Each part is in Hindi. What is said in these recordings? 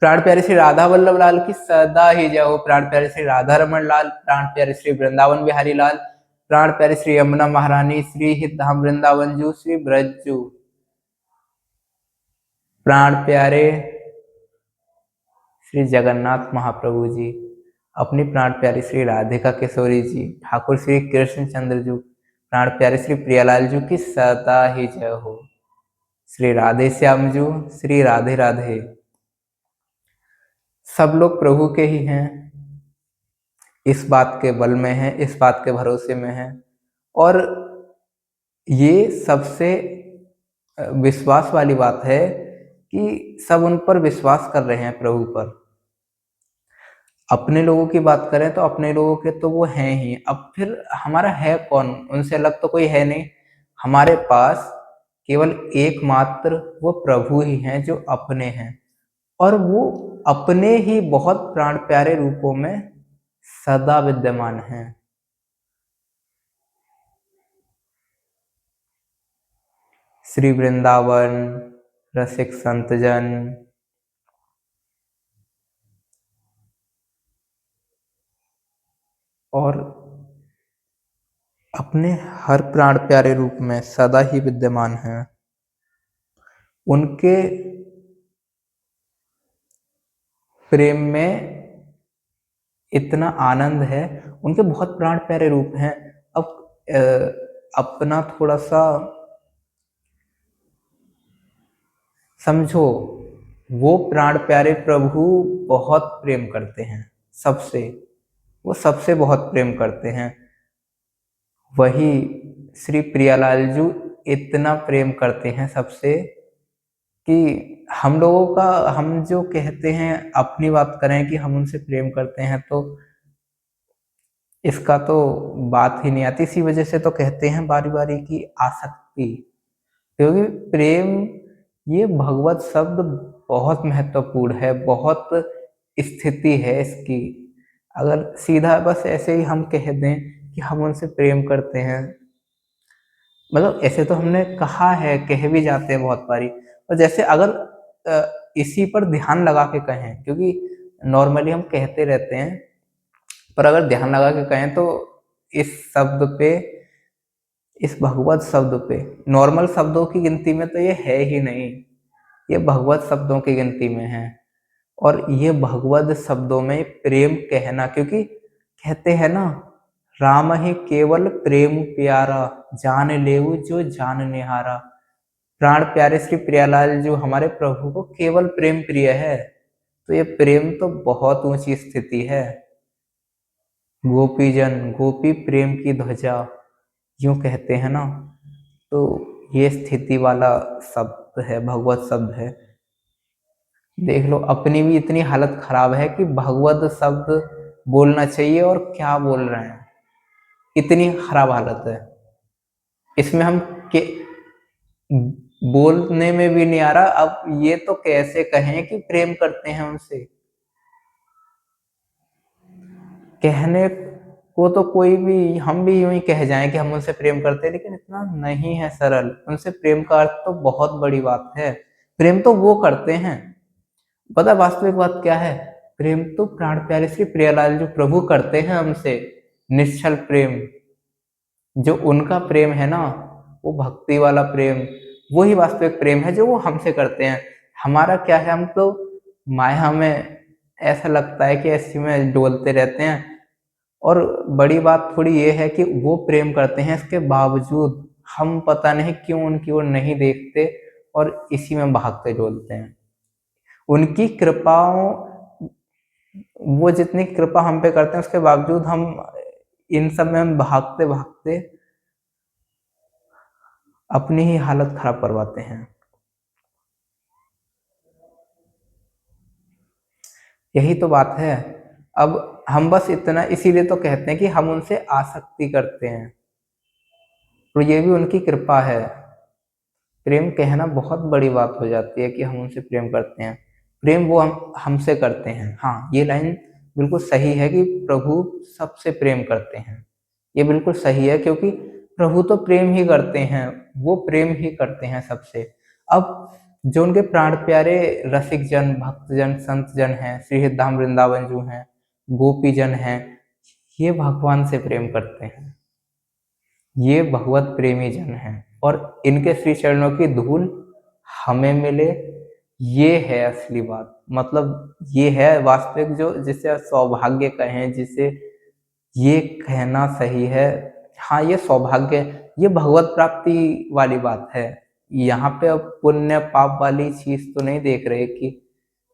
प्राण प्यारे श्री राधा वल्लभ लाल की सदा ही जय हो। प्राण प्यारे श्री राधा रमन लाल, प्राण प्यारे श्री वृंदावन बिहारी लाल, प्राण प्यारे श्री यमुना महारानी, श्री हित धाम वृंदावन जू, श्री ब्रजू, प्राण प्यारे श्री जगन्नाथ महाप्रभु जी, अपनी प्राण प्यारी श्री राधिका किशोरी जी, ठाकुर श्री कृष्ण चंद्र जू, प्राण प्यारे श्री प्रियालाल जू की सदा ही जय हो। श्री राधे श्याम जू, श्री राधे राधे। सब लोग प्रभु के ही हैं, इस बात के बल में हैं, इस बात के भरोसे में हैं, और ये सबसे विश्वास वाली बात है कि सब उन पर विश्वास कर रहे हैं, प्रभु पर। अपने लोगों की बात करें तो अपने लोगों के तो वो हैं ही, अब फिर हमारा है कौन? उनसे अलग तो कोई है नहीं। हमारे पास केवल एकमात्र वो प्रभु ही हैं जो अपने हैं, और वो अपने ही बहुत प्राण प्यारे रूपों में सदा विद्यमान हैं। श्री वृंदावन रसिक संतजन, और अपने हर प्राण प्यारे रूप में सदा ही विद्यमान हैं। उनके प्रेम में इतना आनंद है, उनके बहुत प्राण प्यारे रूप हैं। अब अपना थोड़ा सा समझो, वो प्राण प्यारे प्रभु बहुत प्रेम करते हैं सबसे, वो सबसे बहुत प्रेम करते हैं। वही श्री प्रियालाल जी इतना प्रेम करते हैं सबसे कि हम लोगों का, हम जो कहते हैं, अपनी बात करें कि हम उनसे प्रेम करते हैं, तो इसका तो बात ही नहीं आती। इसी वजह से तो कहते हैं बारी बारी की आसक्ति, क्योंकि प्रेम ये भगवत शब्द बहुत महत्वपूर्ण है, बहुत स्थिति है इसकी। अगर सीधा बस ऐसे ही हम कह दें कि हम उनसे प्रेम करते हैं, मतलब ऐसे तो हमने कहा है, कह भी जाते हैं बहुत बारी, और जैसे अगर इसी पर ध्यान लगा के कहें, क्योंकि नॉर्मली हम कहते रहते हैं, पर अगर ध्यान लगा के कहें तो इस शब्द पे, इस भगवत शब्द पे, नॉर्मल शब्दों की गिनती में तो ये है ही नहीं, ये भगवत शब्दों की गिनती में है। और ये भगवत शब्दों में प्रेम कहना, क्योंकि कहते हैं ना, राम ही केवल प्रेम प्यारा, जान लेऊ जो जान निहारा। प्राण प्यारे श्री प्रियालाल जो हमारे प्रभु को केवल प्रेम प्रिय है, तो ये प्रेम तो बहुत ऊंची स्थिति है। गोपीजन गोपी प्रेम की ध्वजा, यूं कहते हैं ना, तो ये स्थिति वाला शब्द है, भगवत शब्द है। देख लो, अपनी भी इतनी हालत खराब है कि भगवत शब्द बोलना चाहिए और क्या बोल रहे हैं, इतनी खराब हालत है। इसमें हम के बोलने में भी नहीं आ रहा, अब ये तो कैसे कहें कि प्रेम करते हैं उनसे। कहने को तो कोई भी, हम भी यूं ही कह जाएं कि हम उनसे प्रेम करते हैं, लेकिन इतना नहीं है सरल। उनसे प्रेम का अर्थ तो बहुत बड़ी बात है। प्रेम तो वो करते हैं, पता वास्तविक बात क्या है? प्रेम तो प्राण प्यारे श्री प्रियालाल जो प्रभु करते हैं हमसे, निश्चल प्रेम, जो उनका प्रेम है ना, वो भक्ति वाला प्रेम, वो ही वास्तविक प्रेम है जो वो हमसे करते हैं। हमारा क्या है, हम तो माया में, ऐसा लगता है कि ऐसी में डोलते रहते हैं। और बड़ी बात थोड़ी ये है कि वो प्रेम करते हैं, इसके बावजूद हम पता नहीं क्यों उनकी ओर नहीं देखते और इसी में भागते डोलते हैं। उनकी कृपाओं, वो जितनी कृपा हम पे करते हैं, उसके बावजूद हम इन सब में हम भागते भागते अपनी ही हालत खराब करवाते हैं। यही तो बात है। अब हम बस इतना इसीलिए तो कहते हैं कि हम उनसे आसक्ति करते हैं, तो ये भी उनकी कृपा है। प्रेम कहना बहुत बड़ी बात हो जाती है कि हम उनसे प्रेम करते हैं। प्रेम वो हमसे करते हैं। हाँ, ये लाइन बिल्कुल सही है कि प्रभु सबसे प्रेम करते हैं, ये बिल्कुल सही है, क्योंकि प्रभु तो प्रेम ही करते हैं, वो प्रेम ही करते हैं सबसे। अब जो उनके प्राण प्यारे रसिक जन, भक्तजन, संत जन हैं, श्री धाम वृंदावन जो हैं, गोपी जन हैं, ये भगवान से प्रेम करते हैं, ये भगवत प्रेमी जन हैं और इनके श्री चरणों की धूल हमें मिले, ये है असली बात। मतलब ये है वास्तविक, जो जिसे सौभाग्य कहें, जिसे ये कहना सही है। हाँ, ये सौभाग्य, ये भगवत प्राप्ति वाली बात है। यहाँ पे अब पुण्य पाप वाली चीज तो नहीं देख रहे कि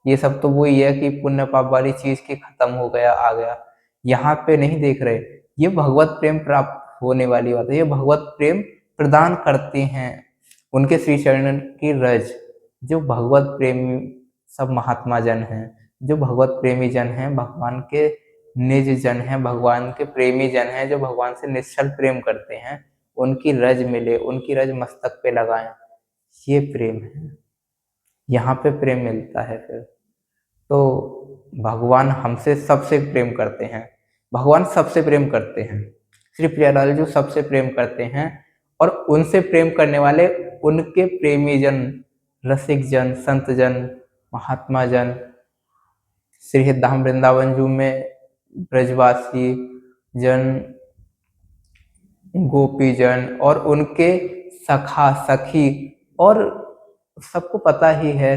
ये सब तो वही है कि पुण्य पाप वाली चीज की खत्म हो गया, आ गया, यहाँ पे नहीं देख रहे। ये भगवत प्रेम प्राप्त होने वाली बात है, ये भगवत प्रेम प्रदान करते हैं उनके श्री चरण की रज। जो भगवत प्रेमी सब महात्मा जन हैं, जो भगवत प्रेमी जन हैं, भगवान के निज जन हैं, भगवान के प्रेमी जन हैं, जो भगवान से निश्चल प्रेम करते हैं, उनकी रज मिले, उनकी रज मस्तक पे लगाएं, ये प्रेम है। यहाँ पे प्रेम मिलता है फिर। तो भगवान हमसे सबसे प्रेम करते हैं, भगवान सबसे प्रेम करते हैं, श्री प्रियालाल जी सबसे प्रेम करते हैं, और उनसे प्रेम करने वाले उनके प्रेमी जन, रसिक जन, संत जन, महात्मा जन, श्री धाम वृंदावन जू में ब्रजवासी जन, गोपी जन और उनके सखा सखी, और सबको पता ही है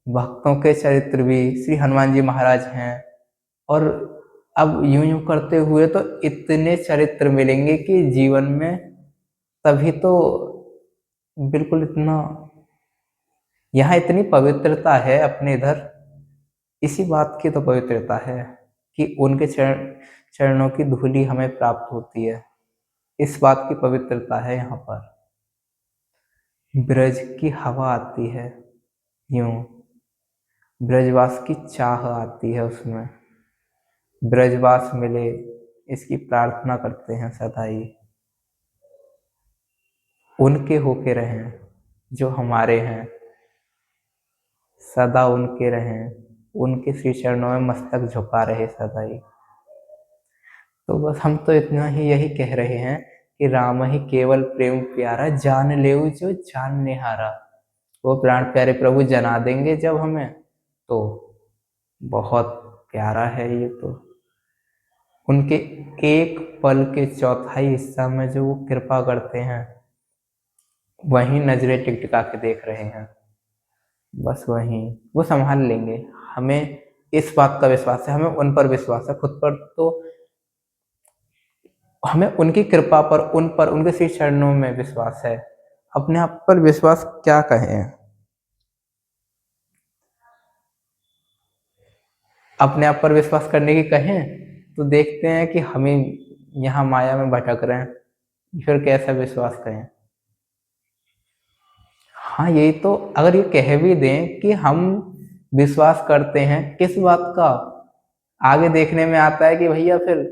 भक्तों के चरित्र भी श्री हनुमान जी महाराज हैं। और अब यूं यूं करते हुए तो इतने चरित्र मिलेंगे कि जीवन में, तभी तो बिल्कुल इतना, यहाँ इतनी पवित्रता है अपने इधर, इसी बात की तो पवित्रता है कि उनके चरणों की धूली हमें प्राप्त होती है, इस बात की पवित्रता है यहाँ पर। ब्रज की हवा आती है, यूं ब्रजवास की चाह आती है, उसमें ब्रजवास मिले, इसकी प्रार्थना करते हैं सदा ही। उनके होके रहें जो हमारे हैं, सदा उनके रहें, उनके श्री चरणों में मस्तक झुका रहे सदा ही। तो बस हम तो इतना ही यही कह रहे हैं कि राम ही केवल प्रेम प्यारा, जान लेऊ जो जानने हारा। वो प्राण प्यारे प्रभु जना देंगे जब हमें, तो बहुत प्यारा है ये तो। उनके एक पल के चौथाई हिस्सा में जो वो कृपा करते हैं, वहीं नजरें टिकटिका के देख रहे हैं, बस वहीं वो संभाल लेंगे। हमें इस बात का विश्वास है, हमें उन पर विश्वास है, खुद पर तो हमें उनकी कृपा पर, उन पर, उनके श्री चरणों में विश्वास है। अपने आप पर विश्वास क्या कहें, अपने आप पर विश्वास करने की कहें तो देखते हैं कि हमें यहाँ माया में भटक रहे हैं, फिर कैसा विश्वास करें। हाँ, यही तो, अगर ये कह भी दें कि हम विश्वास करते हैं, किस बात का, आगे देखने में आता है कि भैया फिर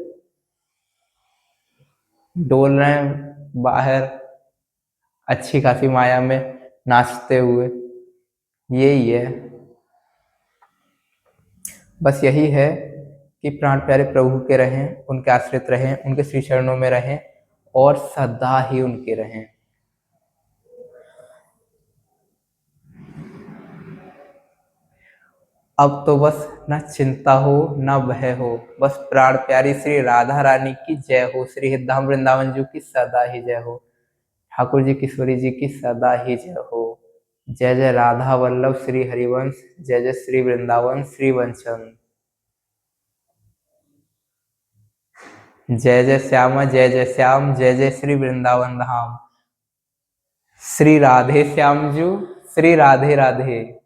डोल रहे हैं बाहर अच्छी खासी माया में नाचते हुए, यही है। बस यही है कि प्राण प्यारे प्रभु के रहें, उनके आश्रित रहें, उनके श्री चरणों में रहें और सदा ही उनके रहें। अब तो बस न चिंता हो न भय हो, बस प्राण प्यारी श्री राधा रानी की जय हो, श्री धाम वृंदावन जी की सदा ही जय हो, ठाकुर जी किशोरी जी की सदा ही जय हो। जय जय राधा वल्लभ श्री हरिवंश, जय जय श्री वृंदावन श्री वंशम, जय जय श्याम, जय जय श्याम, जय जय श्री वृंदावन धाम, श्री राधे श्याम जू, श्री राधे राधे।